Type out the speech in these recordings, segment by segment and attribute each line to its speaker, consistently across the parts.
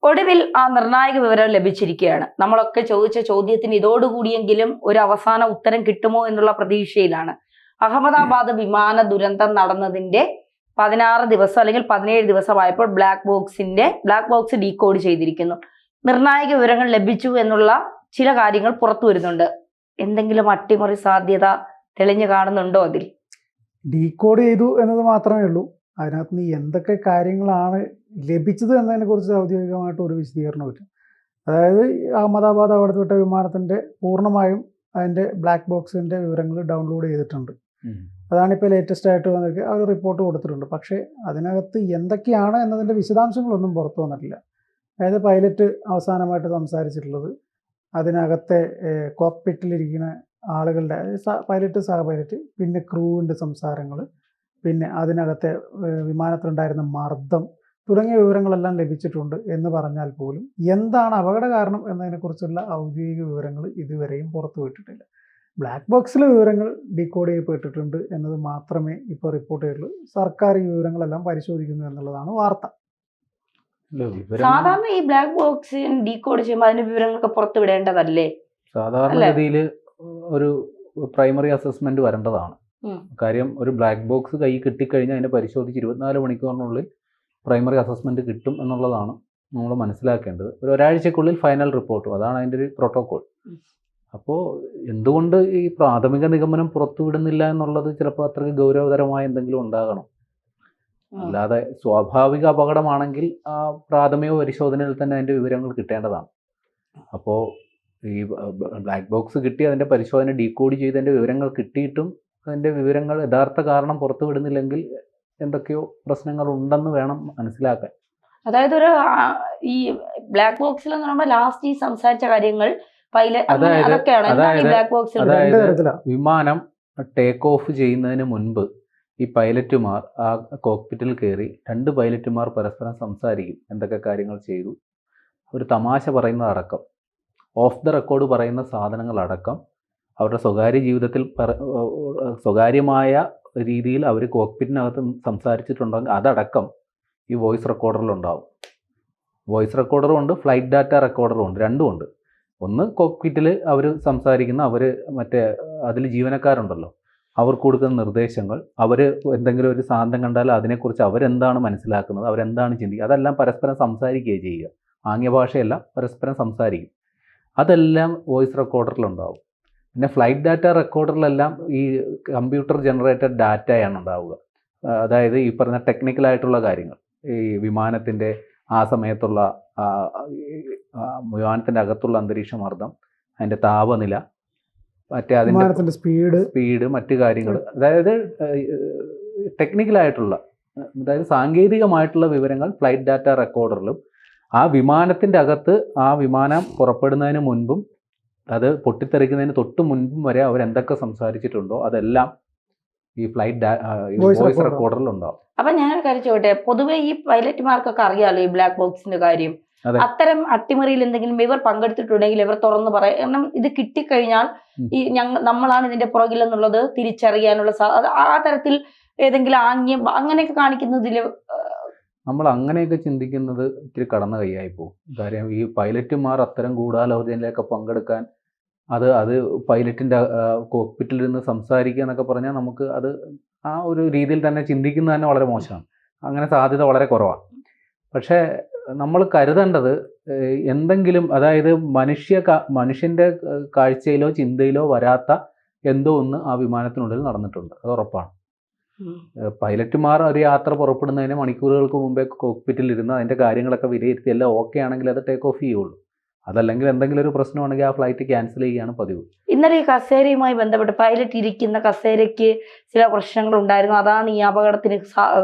Speaker 1: ഒടുവിൽ ആ നിർണായക വിവരം ലഭിച്ചിരിക്കുകയാണ്. നമ്മളൊക്കെ ചോദിച്ച ചോദ്യത്തിന് ഇതോടുകൂടിയെങ്കിലും ഒരു അവസാന ഉത്തരം കിട്ടുമോ എന്നുള്ള പ്രതീക്ഷയിലാണ്. അഹമ്മദാബാദ് വിമാന ദുരന്തം നടന്നതിന്റെ 16 ദിവസം അല്ലെങ്കിൽ 17 ദിവസമായപ്പോൾ ബ്ലാക്ക് ബോക്സ് ഡീകോഡ് ചെയ്തിരിക്കുന്നു. നിർണായക വിവരങ്ങൾ ലഭിച്ചു എന്നുള്ള ചില കാര്യങ്ങൾ പുറത്തു വരുന്നുണ്ട്. എന്തെങ്കിലും അട്ടിമറി സാധ്യത തെളിഞ്ഞു കാണുന്നുണ്ടോ അതിൽ?
Speaker 2: ഡീകോഡ് ചെയ്തു എന്നത് മാത്രമേ ഉള്ളൂ. അതിനകത്ത് നിന്ന് എന്തൊക്കെ കാര്യങ്ങളാണ് ലഭിച്ചത് എന്നതിനെ കുറിച്ച് ഔദ്യോഗികമായിട്ട് ഒരു വിശദീകരണമില്ല. അതായത് അഹമ്മദാബാദ് അവിടുത്തെ വിമാനത്തിൻ്റെ പൂർണ്ണമായും അതിൻ്റെ ബ്ലാക്ക് ബോക്സിൻ്റെ വിവരങ്ങൾ ഡൗൺലോഡ് ചെയ്തിട്ടുണ്ട്. അതാണിപ്പോൾ ലേറ്റസ്റ്റ് ആയിട്ട് വന്നിട്ട് അവർ റിപ്പോർട്ട് കൊടുത്തിട്ടുണ്ട്. പക്ഷേ അതിനകത്ത് എന്തൊക്കെയാണ് എന്നതിൻ്റെ വിശദാംശങ്ങളൊന്നും പുറത്തു വന്നിട്ടില്ല. അതായത് പൈലറ്റ് അവസാനമായിട്ട് സംസാരിച്ചിട്ടുള്ളത് അതിനകത്തെ കോക്പിറ്റിലിരിക്കുന്ന ആളുകളുടെ പൈലറ്റ്, സഹ പൈലറ്റ്, പിന്നെ ക്രൂവിൻ്റെ സംസാരങ്ങൾ, പിന്നെ അതിനകത്തെ വിമാനത്തിലുണ്ടായിരുന്ന മർദ്ദം തുടങ്ങിയ വിവരങ്ങളെല്ലാം ലഭിച്ചിട്ടുണ്ട് എന്ന് പറഞ്ഞാൽ പോലും എന്താണ് അപകട കാരണം എന്നതിനെക്കുറിച്ചുള്ള ഔദ്യോഗിക വിവരങ്ങൾ ഇതുവരെയും പുറത്തു വിട്ടിട്ടില്ല. ബ്ലാക്ക് ബോക്സിലെ വിവരങ്ങൾ ഡീകോഡ് ചെയ്യപ്പെട്ടിട്ടുണ്ട് എന്നത് മാത്രമേ ഇപ്പോൾ റിപ്പോർട്ട് ചെയ്തുള്ളൂ. സർക്കാർ ഈ വിവരങ്ങളെല്ലാം പരിശോധിക്കുന്നു എന്നുള്ളതാണ് വാർത്ത.
Speaker 1: സാധാരണ ഈ ബ്ലാക്ക് ബോക്സ് ഡീകോഡ് ചെയ്യുമ്പോൾ അതിന്റെ വിവരങ്ങളൊക്കെ പുറത്തു വിടേണ്ടതല്ലേ?
Speaker 3: സാധാരണഗതിയിൽ ഒരു പ്രൈമറി അസസ്മെന്റ് വരേണ്ടതാണ്. കാര്യം ഒരു ബ്ലാക്ക് ബോക്സ് കൈ കിട്ടിക്കഴിഞ്ഞാൽ അതിനെ പരിശോധിച്ച് 24 മണിക്കൂറിനുള്ളിൽ പ്രൈമറി അസസ്മെന്റ് കിട്ടും എന്നുള്ളതാണ് നമ്മൾ മനസ്സിലാക്കേണ്ടത്. ഒരാഴ്ചക്കുള്ളിൽ ഫൈനൽ റിപ്പോർട്ടും, അതാണ് അതിൻ്റെ ഒരു പ്രോട്ടോകോൾ. അപ്പോൾ എന്തുകൊണ്ട് ഈ പ്രാഥമിക നിഗമനം പുറത്തുവിടുന്നില്ല എന്നുള്ളത് ചിലപ്പോൾ അത്രയ്ക്ക് ഗൗരവതരമായ എന്തെങ്കിലും ഉണ്ടാകണം. അല്ലാതെ സ്വാഭാവിക അപകടമാണെങ്കിൽ ആ പ്രാഥമിക പരിശോധനയിൽ തന്നെ അതിൻ്റെ വിവരങ്ങൾ കിട്ടേണ്ടതാണ്. അപ്പോൾ ഈ ബ്ലാക്ക് ബോക്സ് കിട്ടി അതിൻ്റെ പരിശോധന ഡീകോഡ് ചെയ്ത് അതിൻ്റെ വിവരങ്ങൾ കിട്ടിയിട്ടും അതിൻ്റെ വിവരങ്ങൾ യഥാർത്ഥ കാരണം പുറത്തു വിടുന്നില്ലെങ്കിൽ എന്തൊക്കെയോ പ്രശ്നങ്ങൾ ഉണ്ടെന്ന് വേണം മനസ്സിലാക്കാൻ.
Speaker 1: അതായത് ഈ ബ്ലാക്ക് ബോക്സിൽ എന്ന് പറയുമ്പോൾ ലാസ്റ്റ് ഈ സംസാരിച്ച കാര്യങ്ങൾ
Speaker 3: അതായത് വിമാനം ടേക്ക് ഓഫ് ചെയ്യുന്നതിന് മുൻപ് ഈ പൈലറ്റുമാർ ആ കോക്പിറ്റിൽ കയറി 2 പൈലറ്റുമാർ പരസ്പരം സംസാരിക്കും. എന്തൊക്കെ കാര്യങ്ങൾ ചെയ്തു, ഒരു തമാശ പറയുന്നതടക്കം, ഓഫ് ദ റെക്കോർഡ് പറയുന്ന സാധനങ്ങളടക്കം, അവരുടെ സ്വകാര്യ ജീവിതത്തിൽ സ്വകാര്യമായ രീതിയിൽ അവർ കോക്പിറ്റിനകത്ത് സംസാരിച്ചിട്ടുണ്ടെങ്കിൽ അതടക്കം ഈ വോയിസ് റെക്കോർഡറിലുണ്ടാവും. വോയിസ് റെക്കോർഡറും ഉണ്ട്, ഫ്ലൈറ്റ് ഡാറ്റ റെക്കോർഡറും ഉണ്ട്, രണ്ടും ഉണ്ട്. ഒന്ന് കോക്പിറ്റിൽ അവർ സംസാരിക്കുന്ന, അവർ മറ്റേ അതിൽ ജീവനക്കാരുണ്ടല്ലോ, അവർക്ക് കൊടുക്കുന്ന നിർദ്ദേശങ്ങൾ, അവർ എന്തെങ്കിലും ഒരു സാധനം കണ്ടാൽ അതിനെക്കുറിച്ച് അവരെന്താണ് മനസ്സിലാക്കുന്നത്, അവരെന്താണ് ചിന്തിക്കുക, അതെല്ലാം പരസ്പരം സംസാരിക്കുകയാണ് ചെയ്യുക. ആംഗ്യഭാഷയല്ല, പരസ്പരം സംസാരിക്കും. അതെല്ലാം വോയിസ് റെക്കോർഡറിലുണ്ടാവും. പിന്നെ ഫ്ലൈറ്റ് ഡാറ്റ റെക്കോർഡറിലെല്ലാം ഈ കമ്പ്യൂട്ടർ ജനറേറ്റഡ് ഡാറ്റയാണ് ഉണ്ടാവുക. അതായത് ഈ പറഞ്ഞ ടെക്നിക്കലായിട്ടുള്ള കാര്യങ്ങൾ, ഈ വിമാനത്തിൻ്റെ ആ സമയത്തുള്ള വിമാനത്തിൻ്റെ അകത്തുള്ള അന്തരീക്ഷ മർദ്ദം, അതിൻ്റെ താപനില, മറ്റേ അതിൻ്റെ സ്പീഡ്, മറ്റു കാര്യങ്ങൾ, അതായത് ടെക്നിക്കലായിട്ടുള്ള, അതായത് സാങ്കേതികമായിട്ടുള്ള വിവരങ്ങൾ ഫ്ലൈറ്റ് ഡാറ്റ റെക്കോർഡറിലും, ആ വിമാനത്തിൻ്റെ അകത്ത് ആ വിമാനം പുറപ്പെടുന്നതിന് മുൻപും അത് പൊട്ടിത്തെറിക്കുന്നതിന് തൊട്ട് മുൻപും വരെ അവരെന്തൊക്കെ സംസാരിച്ചിട്ടുണ്ടോ അതെല്ലാം ഈ വോയിസ് റെക്കോർഡറിൽ ഉണ്ടാവും.
Speaker 1: അപ്പൊ ഞാനൊരു കാര്യം ചോദിട്ടെ, പൊതുവെ ഈ പൈലറ്റുമാർക്കൊക്കെ അറിയാലോ ഈ ബ്ലാക്ക് ബോക്സിന്റെ കാര്യം. അത്തരം അട്ടിമറിയിൽ എന്തെങ്കിലും ഇവർ പങ്കെടുത്തിട്ടുണ്ടെങ്കിൽ ഇവർ തുറന്നു പറയാം. കാരണം ഇത് കിട്ടിക്കഴിഞ്ഞാൽ ഈ നമ്മളാണ് ഇതിന്റെ പുറകിൽ എന്നുള്ളത് തിരിച്ചറിയാനുള്ള ആ തരത്തിൽ ഏതെങ്കിലും ആംഗ്യം അങ്ങനെയൊക്കെ കാണിക്കുന്നതില്
Speaker 3: നമ്മൾ അങ്ങനെയൊക്കെ ചിന്തിക്കുന്നത് ഇത്തിരി കടന്ന കൈയായി പോകും. കാര്യം ഈ പൈലറ്റുമാർ അത്തരം ഗൂഢാലോചനയിലൊക്കെ പങ്കെടുക്കാൻ അത് പൈലറ്റിൻ്റെ കോക്പിറ്റിൽ നിന്ന് സംസാരിക്കുക എന്നൊക്കെ പറഞ്ഞാൽ നമുക്ക് അത് ആ ഒരു രീതിയിൽ തന്നെ ചിന്തിക്കുന്നത് തന്നെ വളരെ മോശമാണ്. അങ്ങനെ സാധ്യത വളരെ കുറവാണ്. പക്ഷേ നമ്മൾ കരുതേണ്ടത് എന്തെങ്കിലും, അതായത് മനുഷ്യൻ്റെ കാഴ്ചയിലോ ചിന്തയിലോ വരാത്ത എന്തോ ഒന്ന് ആ വിമാനത്തിനുള്ളിൽ നടന്നിട്ടുണ്ട്, അത് ഉറപ്പാണ്. പൈലറ്റുമാർ ഒരു യാത്ര പുറപ്പെടുന്നതിന് മണിക്കൂറുകൾക്ക് മുമ്പേ കോക്പിറ്റിൽ ഇരുന്ന് അതിൻ്റെ കാര്യങ്ങളൊക്കെ വിലയിരുത്തി എല്ലാം ഓക്കെ ആണെങ്കിൽ അത് ടേക്ക് ഓഫ് ചെയ്യുള്ളൂ. അതല്ലെങ്കിൽ എന്തെങ്കിലും ഒരു പ്രശ്നമാണെങ്കിൽ ആ ഫ്ലൈറ്റ് ക്യാൻസൽ ചെയ്യുകയാണ് പതിവ്.
Speaker 1: ഇന്നലെ ഈ കസേരയുമായി ബന്ധപ്പെട്ട് പൈലറ്റ് ഇരിക്കുന്ന കസേരയ്ക്ക് ചില പ്രശ്നങ്ങൾ ഉണ്ടായിരുന്നു, അതാണ് ഈ അപകടത്തിന്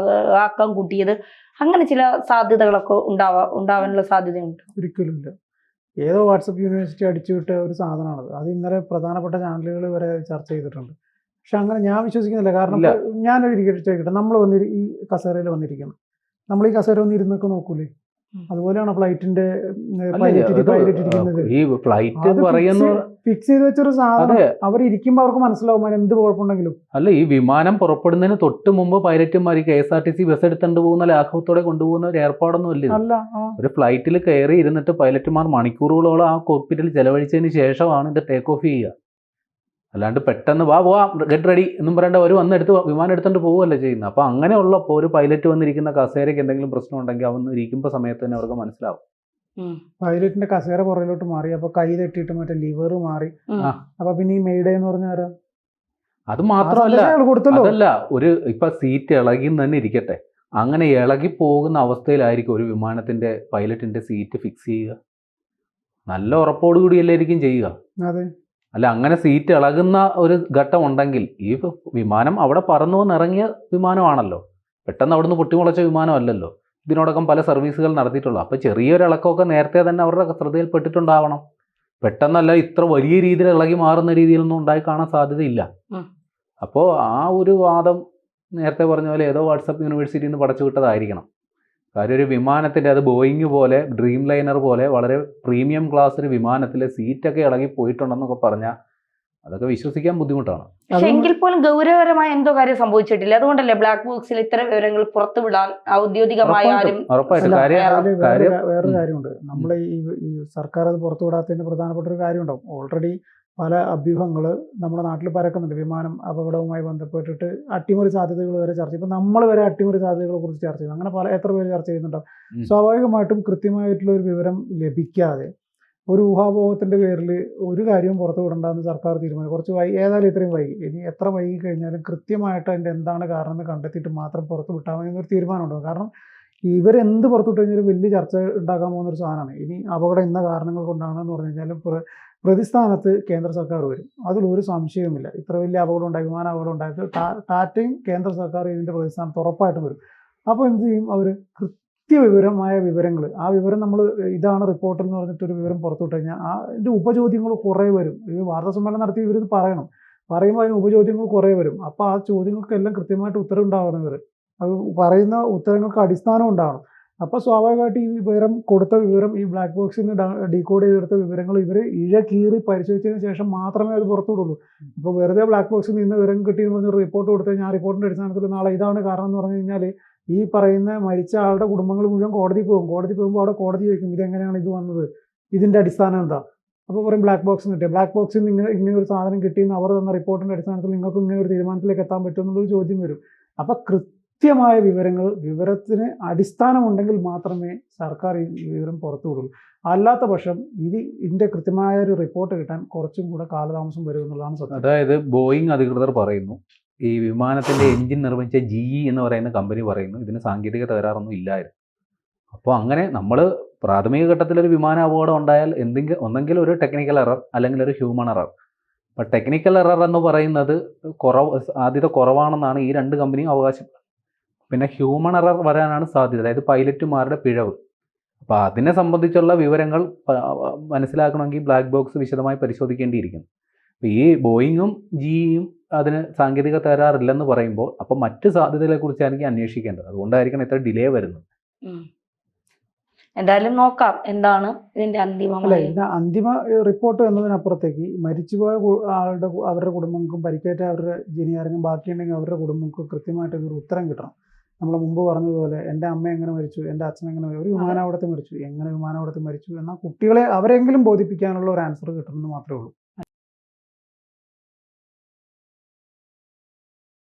Speaker 1: ആക്കം കൂട്ടിയത്. അങ്ങനെ ചില സാധ്യതകളൊക്കെ ഉണ്ടാവാനുള്ള സാധ്യതയുണ്ട്.
Speaker 2: ഒരിക്കലുമില്ല. ഏതോ വാട്സപ്പ് യൂണിവേഴ്സിറ്റി അടിച്ചുവിട്ട ഒരു സാധനമാണത്. അത് ഇന്നലെ പ്രധാനപ്പെട്ട ചാനലുകൾ വരെ ചർച്ച ചെയ്തിട്ടുണ്ട്. പക്ഷെ അങ്ങനെ ഞാൻ വിശ്വസിക്കുന്നില്ല. കാരണം ഞാനൊരു ചോദിക്കട്ടെ, നമ്മൾ ഈ കസേരയിൽ വന്നിരിക്കണം, നമ്മൾ ഈ കസേര ഒന്ന് ഇരുന്നൊക്കെ നോക്കൂലേ? അതുപോലെയാണ് ഫ്ലൈറ്റിന്റെ
Speaker 3: അല്ല,
Speaker 2: പൈലറ്റ്
Speaker 3: അത്
Speaker 2: ഇരിക്കുന്നത്.
Speaker 3: ഈ ഫ്ലൈറ്റ്
Speaker 2: അത്
Speaker 3: പറയുന്ന
Speaker 2: ഫിക്സ് ചെയ്ത് വെച്ചൊരു സാധനം.
Speaker 3: അതെ.
Speaker 2: അവർ ഇരിക്കുമ്പോൾ അവർക്ക് മനസ്സിലാവും അതിന് എന്ത് കുഴപ്പമുണ്ടെങ്കിലും.
Speaker 3: അല്ല, ഈ വിമാനം പുറപ്പെടുന്നതിന് തൊട്ട് മുമ്പ് പൈലറ്റുമാർ KSRTC ബസ് എടുത്തുകൊണ്ട് പോകുന്ന ലാഘവത്തോടെ കൊണ്ടുപോകുന്ന ഒരു ഏർപ്പാടൊന്നും അല്ല ഇത്.
Speaker 2: അല്ല,
Speaker 3: ഒരു ഫ്ലൈറ്റിൽ കയറി ഇരുന്നിട്ട് പൈലറ്റുമാർ മണിക്കൂറുകളോളം ആ കോക്പിറ്റിൽ ചെലവഴിച്ചതിന് ശേഷമാണ് ഇത് ടേക്ക് ഓഫ് ചെയ്യുക. അല്ലാണ്ട് പെട്ടെന്ന് പോവാ ഗെറ്റ് റെഡി എന്നും പറയേണ്ട ഒരു വിമാനം എടുത്തുകൊണ്ട് പോവുകയല്ല ചെയ്യുന്നത്. അപ്പോൾ അങ്ങനെയുള്ളപ്പോൾ ഒരു പൈലറ്റ് വന്നിരിക്കുന്ന കസേരയ്ക്ക് എന്തെങ്കിലും പ്രശ്നം ഉണ്ടെങ്കിൽ അവൻ ഇരിക്കുമ്പോൾ സമയത്ത് തന്നെ അവർക്ക് മനസ്സിലാവും.
Speaker 2: പൈലറ്റിന്റെ കസേര പുറകിലോട്ട് മാറി, അപ്പൊ കൈ തട്ടിയിട്ട് മറ്റേ ലിവർ മാറി.
Speaker 3: ആ.
Speaker 2: അപ്പൊ പിന്നെ ഈ മെയ്ഡേ എന്ന് പറഞ്ഞാൽ
Speaker 3: അത് മാത്രമല്ല,
Speaker 2: കൊടുത്തല്ലോ.
Speaker 3: അതല്ല, ഇപ്പൊ സീറ്റ് ഇളകി തന്നെ ഇരിക്കട്ടെ, അങ്ങനെ ഇളകി പോകുന്ന അവസ്ഥയിലായിരിക്കും ഒരു വിമാനത്തിന്റെ പൈലറ്റിന്റെ സീറ്റ് ഫിക്സ് ചെയ്യുക. നല്ല ഉറപ്പോടുകൂടിയല്ലായിരിക്കും ചെയ്യുക.
Speaker 2: അതെ.
Speaker 3: അല്ല, അങ്ങനെ സീറ്റ് ഇളകുന്ന ഒരു ഘട്ടം ഉണ്ടെങ്കിൽ ഈ വിമാനം അവിടെ പറന്നു വന്നിറങ്ങിയ വിമാനമാണല്ലോ, പെട്ടെന്ന് അവിടുന്ന് പൊട്ടിമുളച്ച വിമാനമല്ലല്ലോ. ഇതിനോടകം പല സർവീസുകൾ നടത്തിയിട്ടുള്ളൂ. അപ്പോൾ ചെറിയൊരു ഇളക്കമൊക്കെ നേരത്തെ തന്നെ അവരുടെ ശ്രദ്ധയിൽപ്പെട്ടിട്ടുണ്ടാവണം. പെട്ടെന്നല്ല ഇത്ര വലിയ രീതിയിൽ ഇളകി മാറുന്ന രീതിയിലൊന്നും ഉണ്ടായി കാണാൻ സാധ്യതയില്ല. അപ്പോൾ ആ ഒരു വാദം നേരത്തെ പറഞ്ഞ പോലെ ഏതോ വാട്സപ്പ് യൂണിവേഴ്സിറ്റിയിൽ നിന്ന് പടച്ചു വിട്ടതായിരിക്കണം. കാര്യം ഒരു വിമാനത്തിൻ്റെ, അത് ബോയിങ് പോലെ ഡ്രീം ലൈനർ പോലെ വളരെ പ്രീമിയം ക്ലാസ് ഒരു വിമാനത്തിലെ സീറ്റൊക്കെ ഇളകി പോയിട്ടുണ്ടെന്നൊക്കെ പറഞ്ഞാൽ അതൊക്കെ വിശ്വസിക്കാൻ ബുദ്ധിമുട്ടാണ്.
Speaker 1: പക്ഷെ എങ്കിൽ പോലും ഗൗരവകരമായ എന്തോ കാര്യം സംഭവിച്ചിട്ടില്ല. അതുകൊണ്ടല്ലേ ബ്ലാക്ക് ബോക്സിൽ ഇത്തരം വിവരങ്ങൾ പുറത്തുവിടാൻ ഔദ്യോഗികമായി ആരും.
Speaker 3: ഉറപ്പായിട്ടും
Speaker 2: വേറൊരു കാര്യമുണ്ട്. നമ്മൾ ഈ സർക്കാർ അത് പുറത്തുവിടാത്തതിന്റെ പ്രധാനപ്പെട്ട ഒരു കാര്യം ഉണ്ടാവും. ഓൾറെഡി പല അഭ്യൂഹങ്ങൾ നമ്മുടെ നാട്ടിൽ പരക്കുന്നുണ്ട്. വിമാനം അപകടവുമായി ബന്ധപ്പെട്ടിട്ട് അട്ടിമറി സാധ്യതകൾ വരെ ചർച്ച ചെയ്യും. ഇപ്പം നമ്മൾ വരെ അട്ടിമറി സാധ്യതകളെ കുറിച്ച് ചർച്ച ചെയ്യുന്നു. അങ്ങനെ എത്ര പേര് ചർച്ച ചെയ്യുന്നുണ്ടാവും. സ്വാഭാവികമായിട്ടും കൃത്യമായിട്ടുള്ള ഒരു വിവരം ലഭിക്കാതെ ഒരു ഊഹാപോഹത്തിന്റെ പേരിൽ ഒരു കാര്യവും പുറത്തു വിടണ്ടെന്ന് സർക്കാർ തീരുമാനം. കുറച്ച് ഏതായാലും ഇത്രയും വൈകി, ഇനി എത്ര വൈകി കഴിഞ്ഞാലും കൃത്യമായിട്ട് അതിൻ്റെ എന്താണ് കാരണം എന്ന് കണ്ടെത്തിയിട്ട് മാത്രം പുറത്ത് വിട്ടാൽ മതി എന്നൊരു തീരുമാനം ഉണ്ടാകും. കാരണം ഇവരെന്ത് പുറത്തു വിട്ട് കഴിഞ്ഞാലും വലിയ ചർച്ച ഉണ്ടാക്കാൻ പോകുന്ന ഒരു സാധനമാണ്. ഇനി അപകടം ഇന്ന കാരണങ്ങൾ കൊണ്ടാണെന്ന് പറഞ്ഞു കഴിഞ്ഞാലും പ്രതിസ്ഥാനത്ത് കേന്ദ്ര സർക്കാർ വരും. അതിലൊരു സംശയവുമില്ല. ഇത്ര വലിയ അപകടം ഉണ്ടായി, വിമാന അപകടം ഉണ്ടായത് ടാറ്റയും കേന്ദ്ര സർക്കാർ ഇതിൻ്റെ പ്രതിസ്ഥാനത്ത് ഉറപ്പായിട്ടും വരും. അപ്പോൾ എന്ത് ചെയ്യും അവർ? കൃത്യവിവരമായ വിവരങ്ങൾ, ആ വിവരം നമ്മൾ ഇതാണ് റിപ്പോർട്ട് എന്ന് പറഞ്ഞിട്ടൊരു വിവരം പുറത്തുവിട്ട് കഴിഞ്ഞാൽ അതിൻ്റെ ഉപചോദ്യങ്ങൾ കുറേ വരും. ഈ വാർത്താ സമ്മേളനം നടത്തി ഇവരിത് പറയുമ്പോൾ അതിന് ഉപചോദ്യങ്ങൾ കുറേ വരും. അപ്പോൾ ആ ചോദ്യങ്ങൾക്കെല്ലാം കൃത്യമായിട്ട് ഉത്തരവുണ്ടാവണം. അത് പറയുന്ന ഉത്തരങ്ങൾക്ക് അടിസ്ഥാനം ഉണ്ടാവണം. അപ്പോൾ സ്വാഭാവികമായിട്ട് ഈ കൊടുത്ത വിവരം, ഈ ബ്ലാക്ക് ബോക്സിൽ നിന്ന് ഡീകോഡ് ചെയ്തെടുത്ത വിവരങ്ങൾ ഇവർ കീറി പരിശോധിച്ചതിന് ശേഷം മാത്രമേ അത് പുറത്തുവിടുള്ളൂ. ഇപ്പോൾ വെറുതെ ബ്ലാക്ക് ബോക്സിൽ നിന്ന് വിവരം കിട്ടിയെന്ന് പറഞ്ഞ് റിപ്പോർട്ട് കൊടുത്തു കഴിഞ്ഞാൽ ആ റിപ്പോർട്ടിൻ്റെ അടിസ്ഥാനത്തിൽ നാളെ ഇതാണ് കാരണം എന്ന് പറഞ്ഞു കഴിഞ്ഞാൽ ഈ പറയുന്ന മരിച്ച ആളുടെ കുടുംബങ്ങൾ മുഴുവൻ കോടതി പോകുമ്പോൾ അവിടെ കോടതി ചോദിക്കും ഇതെങ്ങനെയാണ് ഇത് വന്നത്, ഇതിൻ്റെ അടിസ്ഥാനം എന്താ? അപ്പോൾ പറയും ബ്ലാക്ക് ബോക്സ് കിട്ടിയ, ബ്ലാക്ക് ബോക്സിൽ ഇങ്ങനെ ഒരു സാധനം കിട്ടിയെന്ന് അവർ തന്ന റിപ്പോർട്ടിൻ്റെ അടിസ്ഥാനത്തിൽ നിങ്ങൾക്ക് ഇങ്ങനെ ഒരു തീരുമാനത്തിലേക്ക് എത്താൻ പറ്റുമെന്നുള്ളൊരു ചോദ്യം വരും. അപ്പോൾ കൃത്യമായ വിവരത്തിന് അടിസ്ഥാനമുണ്ടെങ്കിൽ മാത്രമേ സർക്കാർ ഈ വിവരം പുറത്തുവിടുള്ളൂ. അല്ലാത്ത പക്ഷം ഇതിൻ്റെ കൃത്യമായ ഒരു റിപ്പോർട്ട് കിട്ടാൻ കുറച്ചും കൂടെ കാലതാമസം വരും എന്നുള്ളതാണ് സത്യം.
Speaker 3: അതായത് ബോയിങ് അധികൃതർ പറയുന്നു, ഈ വിമാനത്തിൻ്റെ എഞ്ചിൻ നിർമ്മിച്ച GE എന്ന് പറയുന്ന കമ്പനി പറയുന്നു ഇതിന് സാങ്കേതിക തകരാറൊന്നും ഇല്ലായിരുന്നു. അപ്പോൾ അങ്ങനെ നമ്മൾ പ്രാഥമിക ഘട്ടത്തിലൊരു വിമാന അപകടം ഉണ്ടായാൽ ഒന്നെങ്കിൽ ഒരു ടെക്നിക്കൽ എറർ അല്ലെങ്കിൽ ഒരു ഹ്യൂമൺ എറർ. അപ്പോൾ ടെക്നിക്കൽ എറർ എന്ന് പറയുന്നത് സാധ്യത കുറവാണെന്നാണ് ഈ രണ്ട് കമ്പനിയും അവകാശപ്പെടുന്നത്. പിന്നെ ഹ്യൂമൺ എറർ വരാനാണ് സാധ്യത, അതായത് പൈലറ്റുമാരുടെ പിഴവ്. അപ്പോൾ അതിനെ സംബന്ധിച്ചുള്ള വിവരങ്ങൾ മനസ്സിലാക്കണമെങ്കിൽ ബ്ലാക്ക് ബോക്സ് വിശദമായി പരിശോധിക്കേണ്ടിയിരിക്കുന്നു. അപ്പോൾ ഈ ബോയിങ്ങും GEയും അതിന് സാങ്കേതിക തകരാറില്ലെന്ന് പറയുമ്പോൾ അപ്പോൾ മറ്റ് സാധ്യതകളെക്കുറിച്ചായിരിക്കും അന്വേഷിക്കേണ്ടത്. അതുകൊണ്ടായിരിക്കണം ഇത്ര ഡിലേ വരുന്നത്.
Speaker 1: എന്തായാലും നോക്കാം എന്താണ് ഇതിന്റെ
Speaker 2: അന്തിമ റിപ്പോർട്ട് എന്നതിനപ്പുറത്തേക്ക് മരിച്ചുപോയ അവരുടെ കുടുംബങ്ങൾക്കും പരിക്കേറ്റ അവരുടെ എഞ്ചിനീയറിംഗും ബാക്കിയുണ്ടെങ്കിൽ അവരുടെ കുടുംബങ്ങൾക്കും കൃത്യമായിട്ട് ഇതൊരു ഉത്തരം കിട്ടണം. നമ്മൾ മുമ്പ് പറഞ്ഞതുപോലെ എൻ്റെ അമ്മ എങ്ങനെ മരിച്ചു, എൻ്റെ അച്ഛൻ എങ്ങനെ ഒരു വിമാനാപകടത്തിൽ മരിച്ചു, എങ്ങനെ വിമാനാപകടത്തിൽ മരിച്ചു എന്നാൽ കുട്ടികളെ അവരെങ്കിലും ബോധിപ്പിക്കാനുള്ള ഒരു ആൻസർ കിട്ടണമെന്ന് മാത്രമേ ഉള്ളൂ.